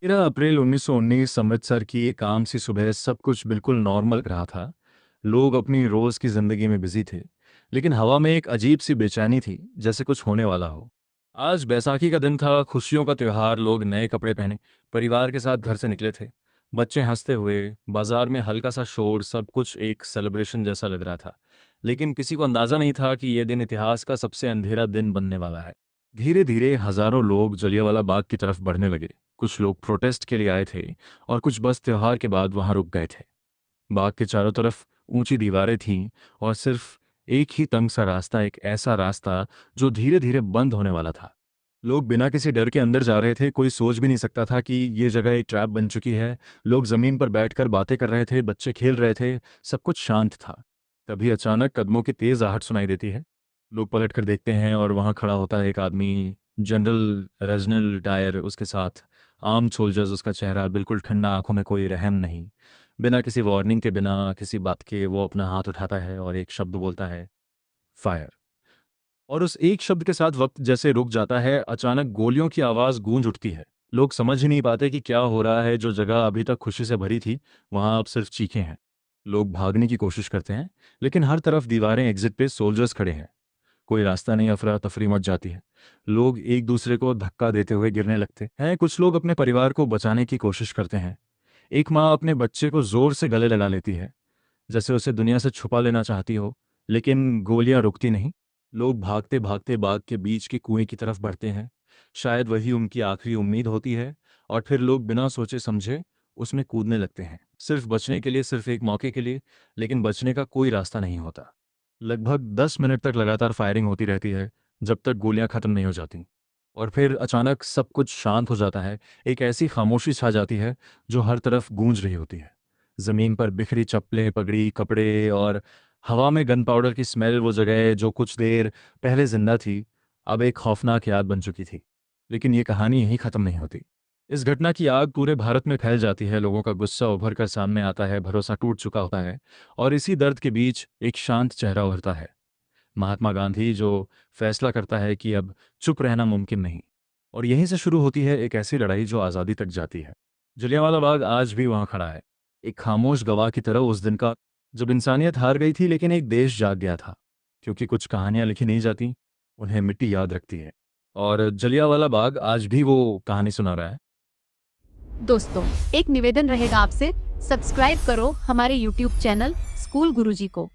13 अप्रैल 1919 अमृतसर की एक आम सी सुबह सब कुछ बिल्कुल नॉर्मल रहा था। लोग अपनी रोज की जिंदगी में बिजी थे, लेकिन हवा में एक अजीब सी बेचैनी थी, जैसे कुछ होने वाला हो। आज बैसाखी का दिन था, खुशियों का त्योहार। लोग नए कपड़े पहने परिवार के साथ घर से निकले थे। बच्चे हंसते हुए, बाजार में हल्का सा शोर, सब कुछ एक सेलिब्रेशन जैसा लग रहा था। लेकिन किसी को अंदाजा नहीं था कि यह दिन इतिहास का सबसे अंधेरा दिन बनने वाला है। धीरे धीरे हजारों लोग जलियांवाला बाग की तरफ बढ़ने लगे। कुछ लोग प्रोटेस्ट के लिए आए थे और कुछ बस त्योहार के बाद वहां रुक गए थे। बाग के चारों तरफ ऊंची दीवारें थीं और सिर्फ एक ही तंग सा रास्ता, एक ऐसा रास्ता जो धीरे धीरे बंद होने वाला था। लोग बिना किसी डर के अंदर जा रहे थे, कोई सोच भी नहीं सकता था कि ये जगह एक ट्रैप बन चुकी है। लोग जमीन पर बैठकर बातें कर रहे थे, बच्चे खेल रहे थे, सब कुछ शांत था। तभी अचानक कदमों की तेज आहट सुनाई देती है। लोग पलट कर देखते हैं और वहां खड़ा होता है एक आदमी, जनरल रेजनल डायर, उसके साथ आर्म सोल्जर्स। उसका चेहरा बिल्कुल ठंडा, आंखों में कोई रहम नहीं। बिना किसी वार्निंग के, बिना किसी बात के वो अपना हाथ उठाता है और एक शब्द बोलता है, फायर। और उस एक शब्द के साथ वक्त जैसे रुक जाता है। अचानक गोलियों की आवाज गूंज उठती है। लोग समझ ही नहीं पाते कि क्या हो रहा है। जो जगह अभी तक खुशी से भरी थी, वहां अब सिर्फ चीखें हैं। लोग भागने की कोशिश करते हैं, लेकिन हर तरफ दीवारें, एग्जिट पे सोल्जर्स खड़े हैं। कोई रास्ता नहीं, अफरा तफरी मच जाती है। लोग एक दूसरे को धक्का देते हुए गिरने लगते हैं। कुछ लोग अपने परिवार को बचाने की कोशिश करते हैं। एक माँ अपने बच्चे को जोर से गले लगा लेती है, जैसे उसे दुनिया से छुपा लेना चाहती हो। लेकिन गोलियां रुकती नहीं। लोग भागते भागते बाग के बीच के कुएं की तरफ बढ़ते हैं। शायद वही उनकी आखिरी उम्मीद होती है। और फिर लोग बिना सोचे समझे उसमें कूदने लगते हैं, सिर्फ बचने के लिए, सिर्फ एक मौके के लिए। लेकिन बचने का कोई रास्ता नहीं होता। लगभग 10 मिनट तक लगातार फायरिंग होती रहती है, जब तक गोलियां खत्म नहीं हो जाती। और फिर अचानक सब कुछ शांत हो जाता है। एक ऐसी खामोशी छा जाती है जो हर तरफ गूंज रही होती है। जमीन पर बिखरी चप्पलें, पगड़ी, कपड़े और हवा में गन पाउडर की स्मेल। वो जगह जो कुछ देर पहले जिंदा थी, अब एक खौफनाक याद बन चुकी थी। लेकिन ये कहानी यहीं खत्म नहीं होती। इस घटना की आग पूरे भारत में फैल जाती है। लोगों का गुस्सा उभर कर सामने आता है, भरोसा टूट चुका होता है। और इसी दर्द के बीच एक शांत चेहरा उभरता है, महात्मा गांधी, जो फैसला करता है कि अब चुप रहना मुमकिन नहीं। और यहीं से शुरू होती है एक ऐसी लड़ाई जो आज़ादी तक जाती है। जलियांवाला बाग आज भी वहां खड़ा है, एक खामोश गवाह की तरह, उस दिन का जब इंसानियत हार गई थी लेकिन एक देश जाग गया था। क्योंकि कुछ कहानियां लिखी नहीं जाती, उन्हें मिट्टी याद रखती है। और जलियांवाला बाग आज भी वो कहानी सुना रहा है। दोस्तों, एक निवेदन रहेगा आपसे, सब्सक्राइब करो हमारे YouTube चैनल स्कूल गुरुजी को।